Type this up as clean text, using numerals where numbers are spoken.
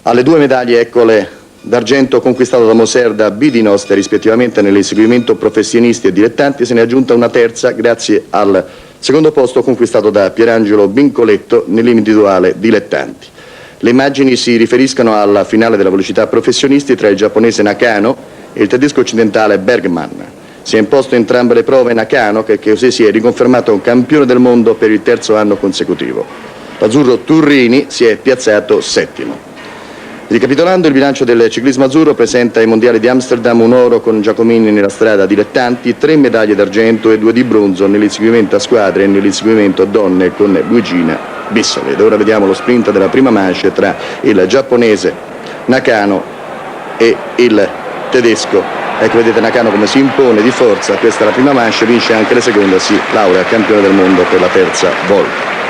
Alle 2 medaglie, eccole, d'argento conquistato da Moserda, Bidinost, rispettivamente nell'inseguimento professionisti e dilettanti, se ne è aggiunta una terza grazie al secondo posto conquistato da Pierangelo Bincoletto nell'individuale dilettanti. Le immagini si riferiscono alla finale della velocità professionisti tra il giapponese Nakano e il tedesco occidentale Bergmann. Si è imposto entrambe le prove Nakano, che così si è riconfermato campione del mondo per il terzo anno consecutivo. L'azzurro Turrini si è piazzato settimo. Ricapitolando, il bilancio del ciclismo azzurro presenta ai mondiali di Amsterdam un oro con Giacomini nella strada dilettanti, 3 medaglie d'argento e 2 di bronzo nell'inseguimento a squadre e nell'inseguimento a donne con Luigina Bissoli. Ed ora vediamo lo sprint della prima manche tra il giapponese Nakano e il tedesco. Ecco, vedete Nakano come si impone di forza. Questa è la prima manche, vince anche la seconda, si laurea campione del mondo per la terza volta.